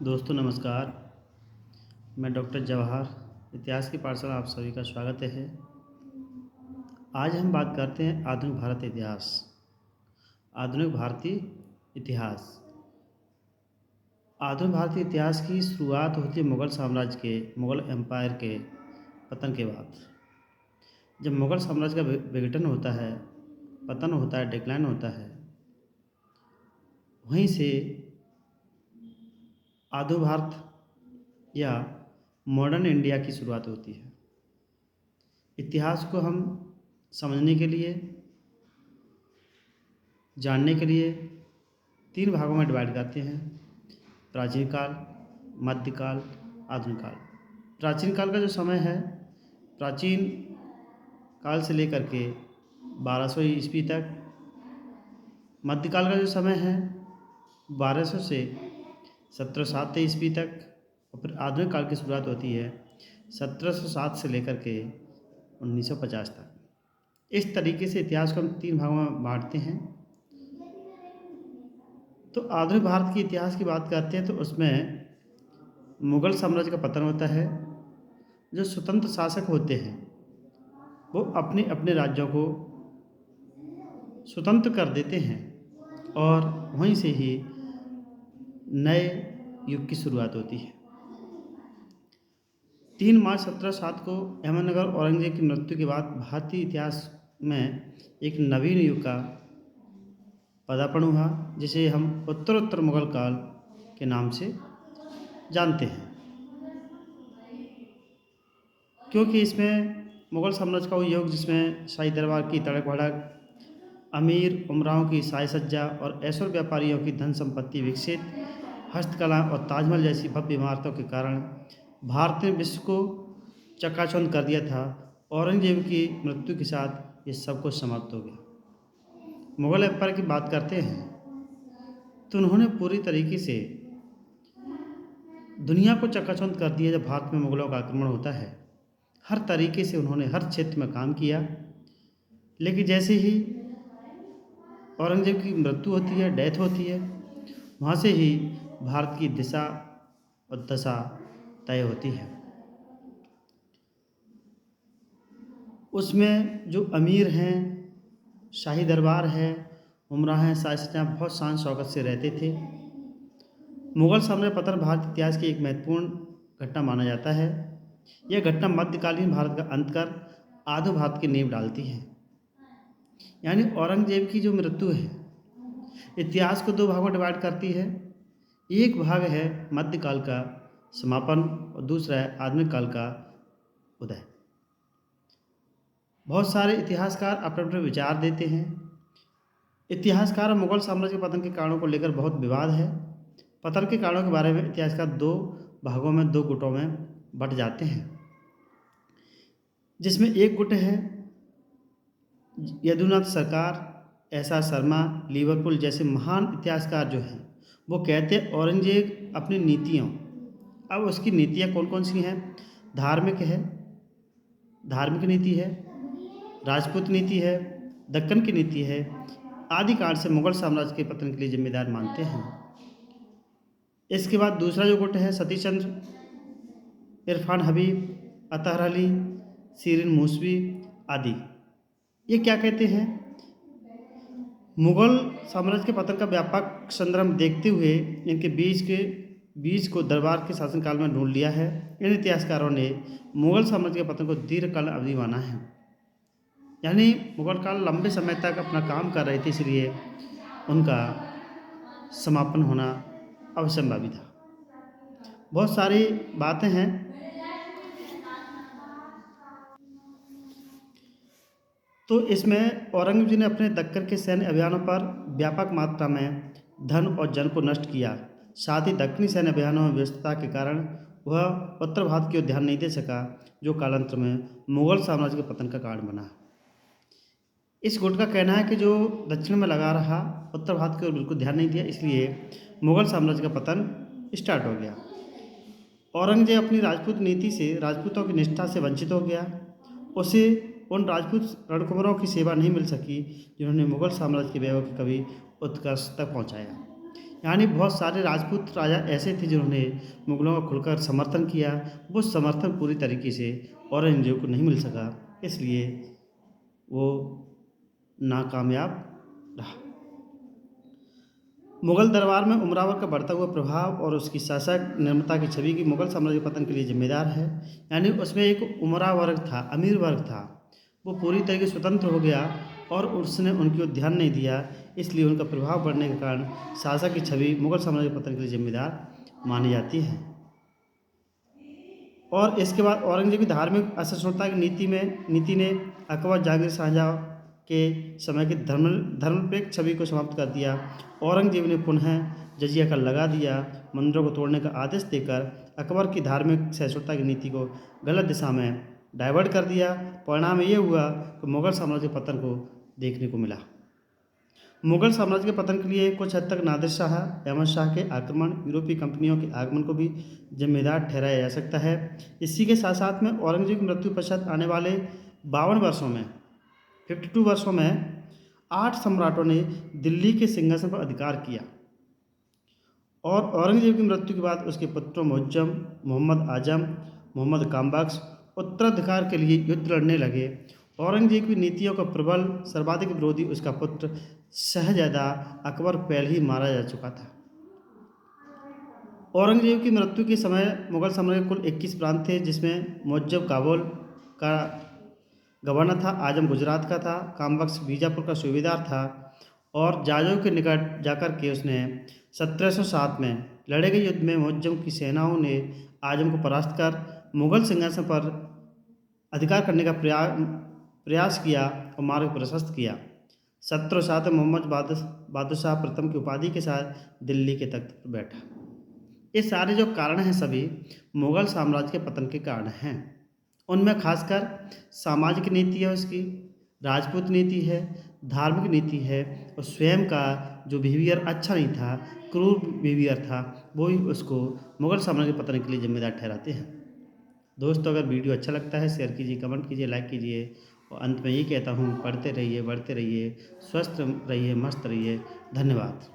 दोस्तों नमस्कार। मैं डॉक्टर जवाहर इतिहास की पाठशाला आप सभी का स्वागत है। आज हम बात करते हैं आधुनिक भारत इतिहास। आधुनिक भारतीय इतिहास। आधुनिक भारतीय इतिहास की शुरुआत होती है मुग़ल एम्पायर के पतन के बाद। जब मुग़ल साम्राज्य का विघटन होता है, पतन होता है, डिक्लाइन होता है, वहीं से आधुनिक भारत या मॉडर्न इंडिया की शुरुआत होती है। इतिहास को हम समझने के लिए, जानने के लिए 3 भागों में डिवाइड करते हैं: प्राचीन काल, मध्यकाल, आधुनिक काल। प्राचीन काल का जो समय है, प्राचीन काल से लेकर के 1200 ईस्वी तक। मध्यकाल का जो समय है 1200 से 1707 ईस्वी तक। और फिर आधुनिक काल की शुरुआत होती है 1707 से लेकर के 1950 तक। इस तरीके से इतिहास को हम 3 भागों में बांटते हैं। तो आधुनिक भारत के इतिहास की बात करते हैं तो उसमें मुग़ल साम्राज्य का पतन होता है। जो स्वतंत्र शासक होते हैं वो अपने अपने राज्यों को स्वतंत्र कर देते हैं और वहीं से ही नए युग की शुरुआत होती है। 3 मार्च 1707 को अहमदनगर औरंगजेब की मृत्यु के बाद भारतीय इतिहास में एक नवीन युग का पदार्पण हुआ, जिसे हम उत्तरोत्तर मुग़ल काल के नाम से जानते हैं। क्योंकि इसमें मुग़ल साम्राज्य का वो युग जिसमें शाही दरबार की तड़क भड़क, अमीर उमराओं की साज सज्जा और ऐशों व्यापारियों की धन संपत्ति विकसित, हस्तकला और ताजमहल जैसी भव्य इमारतों के कारण भारत ने विश्व को चकाचौंध कर दिया था। औरंगजेब की मृत्यु के साथ ये सब कुछ समाप्त हो गया। मुग़ल एम्पायर की बात करते हैं तो उन्होंने पूरी तरीके से दुनिया को चकाचौंध कर दिया। जब भारत में मुग़लों का आक्रमण होता है, हर तरीके से उन्होंने हर क्षेत्र में काम किया। लेकिन जैसे ही औरंगजेब की मृत्यु होती है, डेथ होती है, वहाँ से ही भारत की दिशा और दशा तय होती है। उसमें जो अमीर हैं, शाही दरबार है, उमरा हैं, शासक बहुत शान शौकत से रहते थे। मुग़ल साम्राज्य पतन भारतीय इतिहास की एक महत्वपूर्ण घटना माना जाता है। यह घटना मध्यकालीन भारत का अंत कर आधुनिक भारत की नींव डालती है। यानी औरंगजेब की जो मृत्यु है इतिहास को 2 भागों में डिवाइड करती है। एक भाग है मध्यकाल का समापन और दूसरा है आधुनिक काल का उदय। बहुत सारे इतिहासकार अपने अपने विचार देते हैं। इतिहासकार मुग़ल साम्राज्य के पतन के कारणों को लेकर बहुत विवाद है। पतन के कारणों के बारे में इतिहासकार 2 भागों में, 2 गुटों में बंट जाते हैं। जिसमें एक गुट है यदुनाथ सरकार, एस.आर. शर्मा, लिवरपूल जैसे महान इतिहासकार जो हैं, वो कहते हैं औरंगजेब अपनी नीतियों, अब उसकी नीतियाँ कौन कौन सी हैं? धार्मिक नीति है, राजपूत नीति है, दक्कन की नीति है, आदि काल से मुग़ल साम्राज्य के पतन के लिए जिम्मेदार मानते हैं। इसके बाद दूसरा जो गुट है सतीश चंद्र, इरफान हबीब, अतहर अली, सीरिन मूसवी आदि। ये क्या कहते हैं? मुग़ल साम्राज्य के पतन का व्यापक संदर्भ देखते हुए इनके बीज को दरबार के शासनकाल में ढूंढ लिया है। इन इतिहासकारों ने मुग़ल साम्राज्य के पतन को दीर्घकाल अवधि माना है। यानी मुग़ल काल लंबे समय तक अपना काम कर रहे थे, इसलिए उनका समापन होना अवश्यंभावी था। बहुत सारी बातें हैं। तो इसमें औरंगजेब जी ने अपने दक्कन के सैन्य अभियानों पर व्यापक मात्रा में धन और जन को नष्ट किया। साथ ही दक्कनी सैन्य अभियानों में व्यस्तता के कारण वह उत्तर भारत की ओर ध्यान नहीं दे सका, जो कालांतर में मुग़ल साम्राज्य के पतन का कारण बना। इस गुट का कहना है कि जो दक्षिण में लगा रहा, उत्तर भारत की ओर बिल्कुल ध्यान नहीं दिया, इसलिए मुग़ल साम्राज्य का पतन स्टार्ट हो गया। औरंगजेब अपनी राजपूत नीति से, राजपूतों की निष्ठा से वंचित हो गया। उसे उन राजपूत रणकुमारों की सेवा नहीं मिल सकी जिन्होंने मुग़ल साम्राज्य के वैभव की कभी उत्कर्ष तक पहुँचाया। यानी बहुत सारे राजपूत राजा ऐसे थे जिन्होंने मुग़लों का खुलकर समर्थन किया। वो समर्थन पूरी तरीके से औरंगज़ेब को नहीं मिल सका, इसलिए वो नाकामयाब रहा। मुग़ल दरबार में उमरावर का बढ़ता हुआ प्रभाव और उसकी शासक निर्मता की छवि की मुग़ल साम्राज्य के पतन के लिए जिम्मेदार है। यानी उसमें एक उमरा वर्ग था, अमीर वर्ग था, वो पूरी तरीके से स्वतंत्र हो गया और उसने उनकी ओर ध्यान नहीं दिया, इसलिए उनका प्रभाव बढ़ने के कारण शासक की छवि मुग़ल साम्राज्य के पतन के लिए जिम्मेदार मानी जाती है। और इसके बाद औरंगज़ेब की धार्मिक असहिष्णुता की नीति ने अकबर जहांगीर शाहजहाँ के समय की धर्मनिरपेक्ष छवि को समाप्त कर दिया। औरंगज़ेब ने पुनः जजिया कर लगा दिया, मंदिरों को तोड़ने का आदेश देकर अकबर की धार्मिक सहिष्णुता की नीति को गलत दिशा में डाइवर्ट कर दिया। परिणाम ये हुआ कि मुग़ल साम्राज्य के पतन को देखने को मिला। मुग़ल साम्राज्य के पतन के लिए कुछ हद तक नादिर शाह, अहमद शाह के आक्रमण, यूरोपीय कंपनियों के आगमन को भी जिम्मेदार ठहराया जा सकता है। इसी के साथ साथ में औरंगज़ेब की मृत्यु पश्चात आने वाले 52 वर्षों में 52 वर्षों में 8 सम्राटों ने दिल्ली के सिंहासन पर अधिकार किया और औरंगज़ेब की मृत्यु के बाद उसके पुत्रों मुअज्जम, मोहम्मद आजम, मोहम्मद कामबख्श उत्तराधिकार के लिए युद्ध लड़ने लगे। औरंगज़ेब की नीतियों का प्रबल सर्वाधिक विरोधी उसका पुत्र शहजादा अकबर पहले ही मारा जा चुका था। औरंगज़ेब की मृत्यु के समय मुग़ल साम्राज्य के कुल 21 प्रांत थे, जिसमें मुअज्जम काबुल का गवर्नर था, आजम गुजरात का था, कामबख्श बीजापुर का सूबेदार था और जाजौ के निकट जाकर के उसने 1707 में लड़े गए युद्ध में मुअज्जम की सेनाओं ने आजम को परास्त कर मुग़ल सिंहासन पर अधिकार करने का प्रयास किया और मार्ग प्रशस्त किया। 1707 में मोहम्मद बहादुर शाह प्रथम की उपाधि के साथ दिल्ली के तख्त पर बैठा। ये सारे जो कारण हैं सभी मुग़ल साम्राज्य के पतन के कारण हैं। उनमें खासकर सामाजिक नीति है उसकी, राजपूत नीति है, धार्मिक नीति है और स्वयं का जो बिहेवियर अच्छा नहीं था, क्रूर बिहेवियर था, वो ही उसको मुग़ल साम्राज्य के पतन के लिए जिम्मेदार ठहराते हैं। दोस्तों, अगर वीडियो अच्छा लगता है शेयर कीजिए, कमेंट कीजिए, लाइक कीजिए और अंत में ये कहता हूँ, पढ़ते रहिए, बढ़ते रहिए, स्वस्थ रहिए, मस्त रहिए। धन्यवाद।